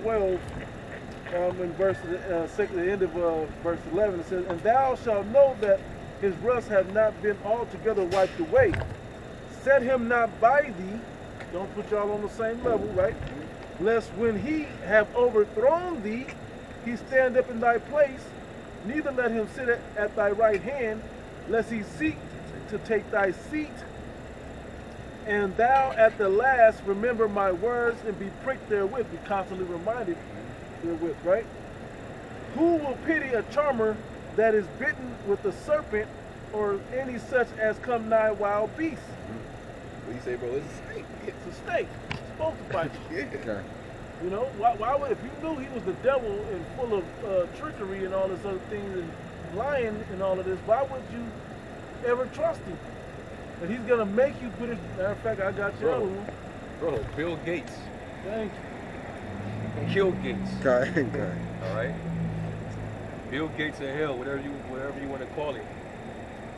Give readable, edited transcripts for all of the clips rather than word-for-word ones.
12, in verse the end of verse 11, it says, "And thou shalt know that his rust have not been altogether wiped away. Set him not by thee," don't put y'all on the same level, right? "Lest when he have overthrown thee, he stand up in thy place. Neither let him sit at thy right hand, lest he seek to take thy seat. And thou at the last remember my words and be pricked therewith," be constantly reminded therewith, right? "Who will pity a charmer that is bitten with a serpent, or any such as come nigh wild beasts?" What do you say, bro? It's a snake. It's a snake. It's supposed to bite you. Okay. You know, why would, if you knew he was the devil and full of trickery and all this other things and lying and all of this, why would you ever trust him? And he's gonna make you put it. Matter of fact, I got you. Bro, Bill Gates. Thank you. Kill Gates. Okay. All right. Bill Gates in hell, whatever you want to call it.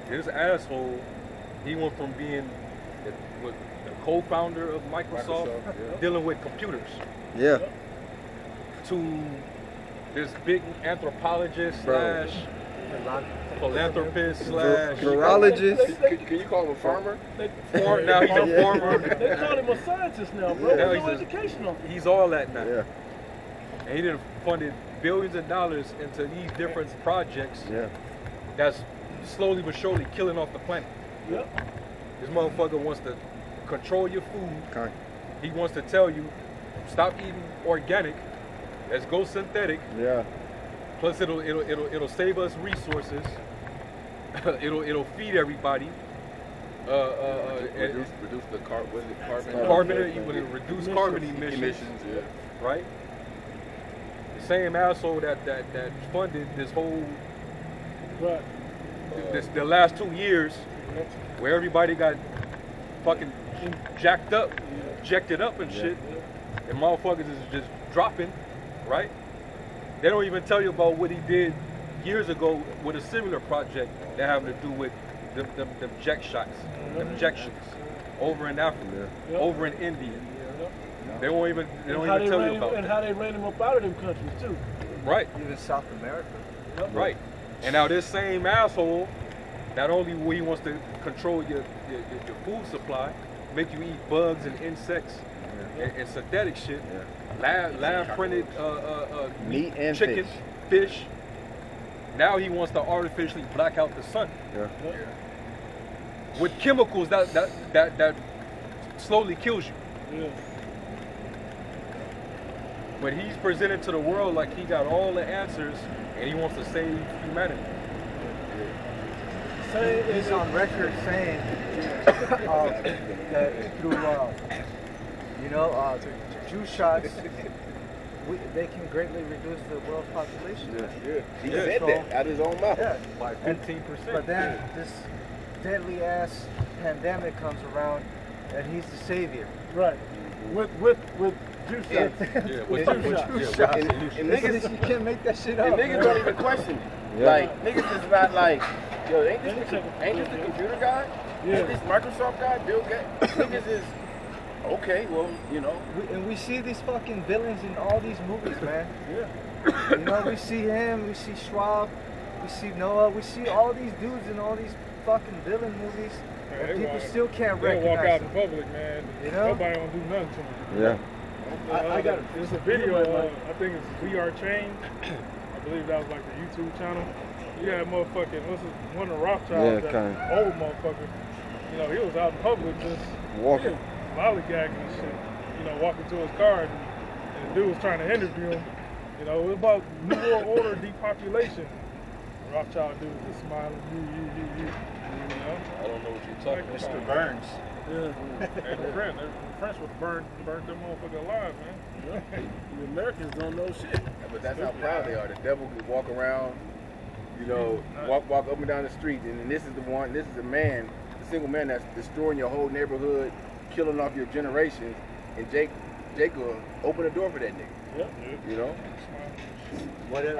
This asshole, he went from being the co-founder of Microsoft dealing with computers. Yeah. To this big anthropologist slash philanthropist slash virologist. Can you call him a farmer? Now he's a farmer. They call him a scientist now, bro. Now There's no education on him. He's all that now. Yeah. And he done funded billions of dollars into these different projects. Yeah. That's slowly but surely killing off the planet. Yep. This motherfucker wants to control your food. Okay. He wants to tell you, stop eating organic. Let's go synthetic. Yeah. Plus, it'll save us resources. it'll feed everybody. Reduce the reduce carbon emissions. Yeah. Right. The same asshole that funded this whole the last 2 years, where everybody got fucking jacked up, injected up and shit, and motherfuckers is just dropping, right? They don't even tell you about what he did years ago with a similar project that having to do with them jet shots, them injections over in Africa, over in India. They don't even tell you about and how they ran them up out of them countries too. Right. Even South America. Right. And now this same asshole, not only will he wants to control your food supply, make you eat bugs and insects and synthetic shit, lab printed meat and chicken, fish. Now he wants to artificially black out the sun. With chemicals that slowly kills you. Yeah. But he's presented to the world like he got all the answers and he wants to save humanity. He's on record saying that through, Jew shots, they can greatly reduce the world's population. He said that out of his own mouth. By 15%. But then this deadly ass pandemic comes around and he's the savior. Right. With Jew shots. With Jew shots. And niggas, you can't make that shit up. And niggas don't even question it. Like, niggas is not like, yo, ain't this the computer guy? Ain't this Microsoft guy, Bill Gates? Niggas is, okay, well, you know. And we see these fucking villains in all these movies, man. You know, we see him, we see Schwab, we see Noah, we see all these dudes in all these fucking villain movies. And people still can't recognize walk out them. in public, man. You know? Nobody don't do nothing to me. Yeah. I got it. There's a video, I think it's VR Chain. I believe that was like the YouTube channel. You had motherfucking, one of the Rothschilds, that old motherfucker. You know, he was out in public just walking, lollygagging and shit. You know, walking to his car and the dude was trying to interview him. You know, it was about New World Order depopulation. The Rothschild dude was just smiling, you know? I don't know what you're talking about. Mr. Burns. And the French was burnt them motherfucker alive, man. The Americans don't know shit. But that's how proud they are. The devil could walk around, you know, walk up and down the street, and this is the man, the single man that's destroying your whole neighborhood, killing off your generations, and Jake will open the door for that nigga. You know? What it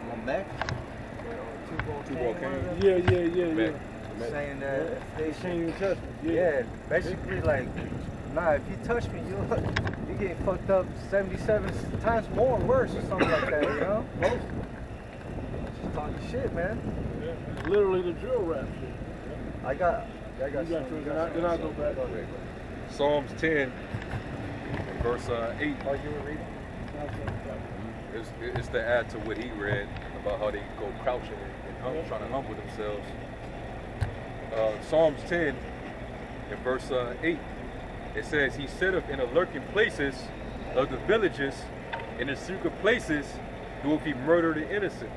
Lamech? Two volcanoes. Yeah. Saying that if they Can't even touch me. basically like, nah, if you touch me, you getting fucked up 77 times more worse or something like that, you know? Most. Just talking shit, man. Literally the drill rap shit. I got You got yours, then I'll go back. Psalms 10, verse 8. Oh, you were reading? It's to add to what he read about how they go crouching and trying to humble themselves. Psalms 10, in verse 8, it says, "He sitteth in the lurking places of the villages, in the secret places doeth he murder the innocent.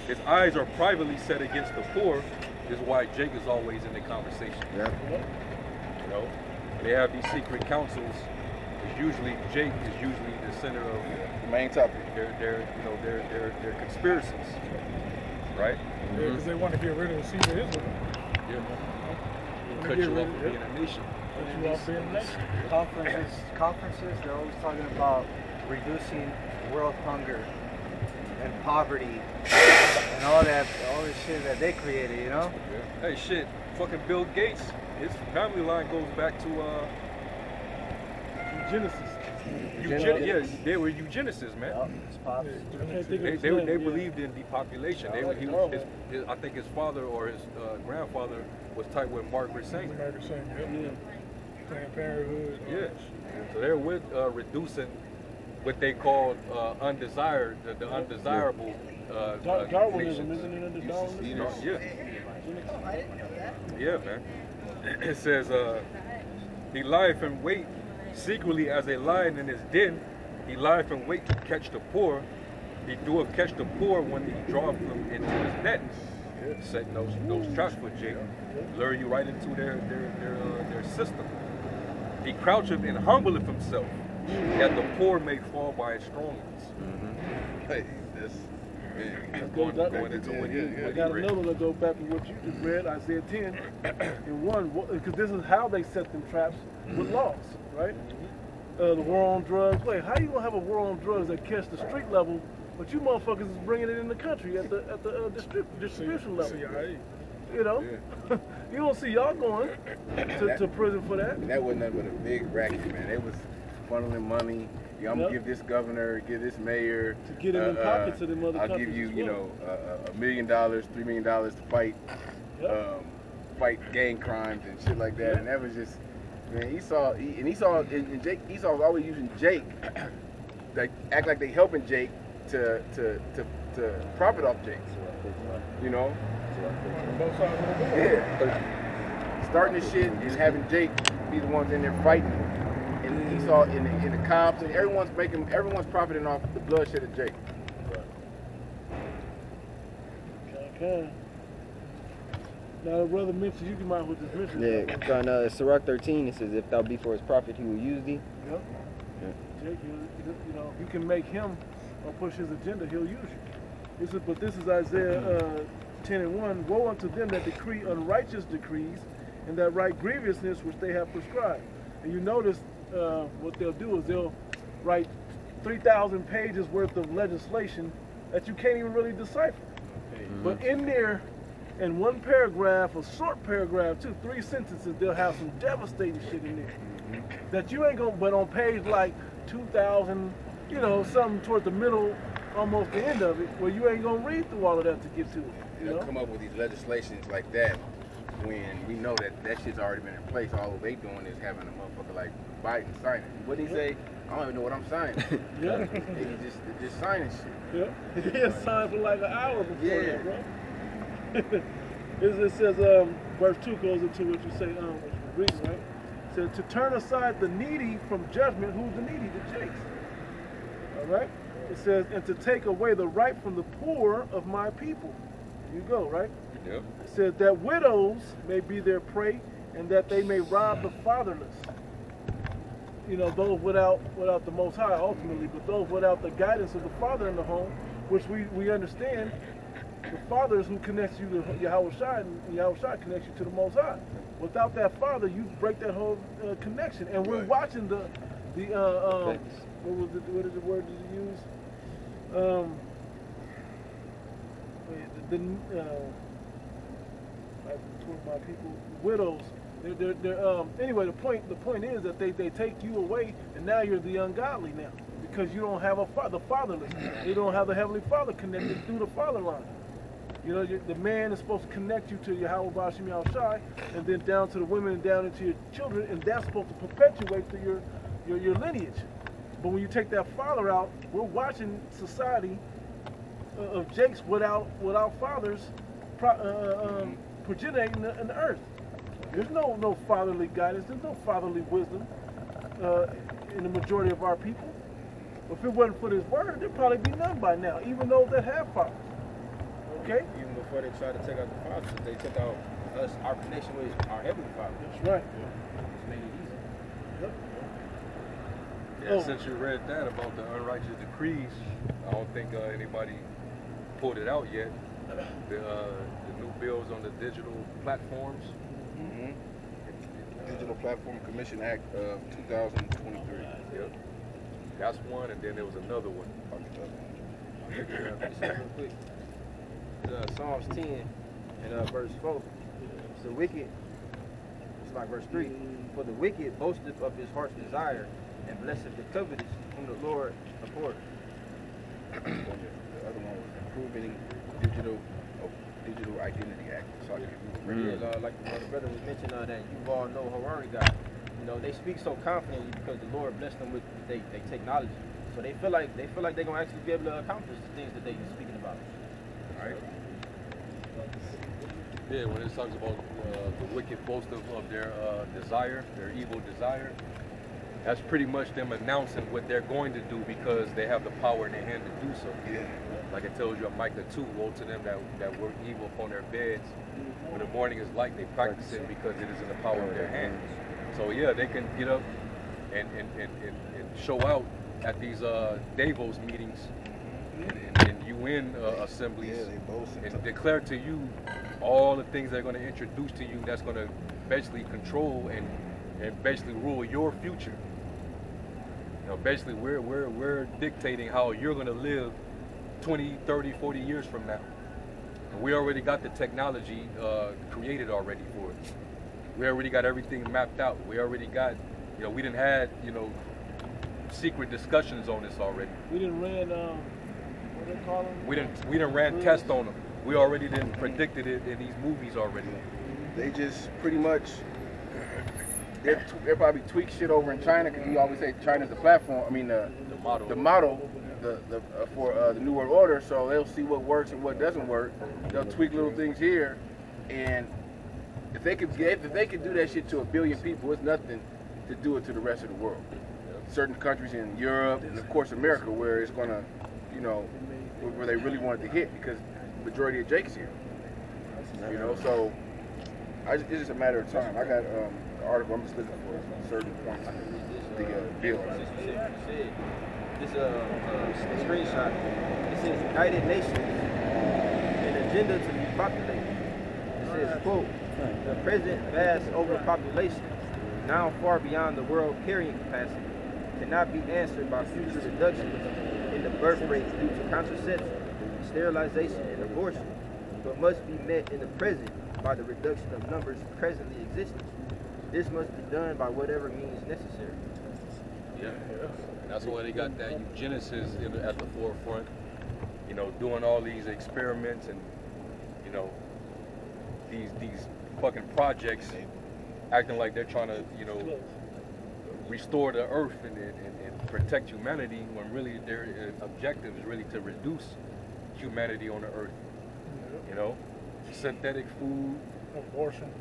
His eyes are privately set against the poor." This is why Jake is always in the conversation. Yeah. You know, they have these secret councils. It's usually Jake is usually the center of The main topic. their conspiracies, right? Yeah, because they want to get rid of the seed of Israel. Yeah. Wanna Cut get you rid off of from being a nation. Cut you off being a nation. Conferences, they're always talking about reducing world hunger and poverty and all this shit that they created, you know? Yeah. Hey, shit, fucking Bill Gates, his family line goes back to Genesis. yeah, they were eugenicists, man. Yup, it's pops. I can't think of his They name, yeah. believed in depopulation. I think his father or his grandfather was tight with Margaret Sanger. America saying, Yeah. Planned Parenthood. all Yeah. that shit. So they're with reducing what they call undesired, the undesirable. Darwinism, nations. isn't it under Darwinism? Yeah. Yeah, man. It says, he lieth in wait secretly as a lion in his den. He lieth in wait to catch the poor. He doeth catch the poor when he draweth them into his net. Setting those traps for Jake. Lure you right into their system. He croucheth and humbleth himself, that the poor may fall by his strong ones. Hey, that's Going into what he I got read. another one to go back to what you just read, Isaiah 10 and 1, because this is how they set them traps with laws, right? The war on drugs. Wait, how you gonna have a war on drugs that catch the street level, but you motherfuckers is bringing it in the country at the distribution level? CIA. You know, you don't see y'all going to prison for that. And that wasn't nothing but a big racket, man. They was funneling money. Yeah, I'm gonna Yep. give this governor, give this mayor. To get in the pockets of them other I'll countries give you, as you well. know, $1 million, $3 million to fight, Yep. fight gang crimes and shit like that. And that was just, man. Esau was always using Jake, like act like they helping Jake to profit off Jake. You know? On both sides of the board. Yeah. Starting this shit and having Jake be the ones in there fighting. And Esau in the cops and everyone's profiting off the bloodshed of Jake. Okay. Now, the brother mentioned, you might as well just mention Yeah, that. on Sirach 13, it says, if thou be for his profit, he will use thee. Yep. Jake, you know, you can make him or push his agenda, he'll use you. But this is Isaiah 10 and 1. Woe unto them that decree unrighteous decrees and that write grievousness which they have prescribed. And you notice what they'll do is they'll write 3,000 pages worth of legislation that you can't even really decipher. But in there, in one paragraph, a short paragraph, 3 sentences, they'll have some devastating shit in there that you ain't gonna. But on page like 2,000, you know, something toward the middle, almost the end of it, where you ain't gonna read through all of that to get to it. You They'll know? come up with these legislations like that when we know that shit's already been in place. All they doing is having a motherfucker like Biden sign it. What did he say? I don't even know what I'm signing. Yeah. They just signing shit. Yeah. He had signed for like an hour before Yeah. that, bro. It says, verse 2 goes into what you say, what you're reading, right? It says, to turn aside the needy from judgment. Who's the needy? The Jakes. All right? It says, and to take away the right from the poor of my people. There you go, right? Yep. It says that widows may be their prey and that they may rob the fatherless. You know, those without the Most High ultimately, but those without the guidance of the Father in the home, which we understand, the Father is who connects you to Yahweh Shai, and Yahweh Shai connects you to the Most High. Without that Father, you break that whole connection. And we're watching what is the word did you use? My people, widows Anyway, the point is that they take you away, and now you're the ungodly now because you don't have the fatherless. You don't have the heavenly Father connected through the father line. You know, the man is supposed to connect you to your Yahweh Shem Shai, and then down to the women and down into your children, and that's supposed to perpetuate through your lineage. But when you take that father out, we're watching society of jakes without fathers progeniting in the earth. There's no fatherly guidance. There's no fatherly wisdom in the majority of our people. If it wasn't for this word, there'd probably be none by now, even those that have fathers. Okay? Even before they tried to take out the fathers, they took out us, our connection with our heavenly Father. That's right. Just made it easy. Yep. Yeah, since you read that about the unrighteous decrees, I don't think anybody pulled it out yet. The new bills on the digital platforms. Digital Platform Commission Act of 2023. Yep. That's one, and then there was another one. Real quick. Psalms 10 and verse 4. It's the wicked. It's like verse 3. For the wicked boasteth of his heart's desire, and blesseth the covetous, whom the Lord abhorreth. The other one was improving digital identity act. So Like the brother was mentioning that you all know Harari God. You know, they speak so confidently because the Lord blessed them with their technology. So they feel like they're gonna actually be able to accomplish the things that they're speaking about. All right. Yeah, when it talks about the wicked boast of their desire, their evil desire, that's pretty much them announcing what they're going to do because they have the power in their hand to do so. Yeah. Like it tells you in Micah 2, woe to them that work evil upon their beds. When the morning is light, they practice it because it is in the power of their hands. So yeah, they can get up and show out at these Davos meetings and UN assemblies and declare to you all the things they're going to introduce to you that's going to basically control and basically rule your future. You know, basically we're dictating how you're going to live 20, 30, 40 years from now. And we already got the technology created already for it. We already got everything mapped out. We already got, you know, we done had, you know, secret discussions on this already. We done ran, what do they call them? We done ran tests on them. We already done predicted it in these movies already. They just pretty much, they'll probably tweak shit over in China because you always say China's the platform. I mean the model for the New World Order. So they'll see what works and what doesn't work. They'll tweak little things here, and if they could do that shit to 1 billion people, it's nothing to do it to the rest of the world. Certain countries in Europe and of course America, where it's gonna, you know, where they really want it to hit because the majority of Jake's here. You know, so it's just a matter of time. I got the article. I'm just looking for certain points in the bill. This is a screenshot. It says United Nations, an agenda to be populated. It says, quote, the present vast overpopulation, now far beyond the world carrying capacity, cannot be answered by future reductions in the birth rate due to contraception, sterilization, and abortion, but must be met in the present by the reduction of numbers presently existing. This must be done by whatever means necessary. Yeah. And that's why they got that eugenicists at the forefront, you know, doing all these experiments and, you know, these fucking projects, acting like they're trying to, you know, restore the earth and protect humanity when really their objective is really to reduce humanity on the earth. You know, synthetic food,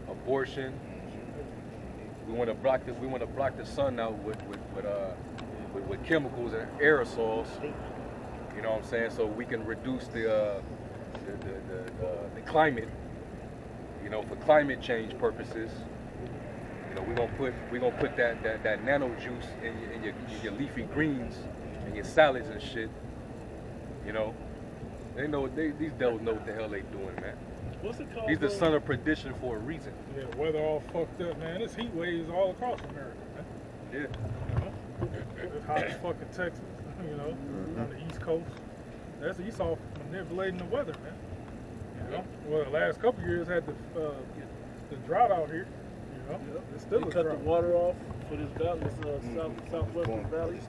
abortion. We want to block the sun out with chemicals and aerosols. You know what I'm saying? So we can reduce the climate. You know, for climate change purposes. You know, we're gonna put that nano juice in your leafy greens and your salads and shit. You know, these devils know what the hell they doing, man. What's it called? He's the son of perdition for a reason. Yeah, weather all fucked up, man. It's heat waves all across America, man. Yeah. You know? It's hot as fucking Texas, you know, on the East Coast. That's Esau manipulating the weather, man. You know? Well, the last couple of years had the drought out here, you It's still They a cut the drought. water off for this valley, this southwestern valley.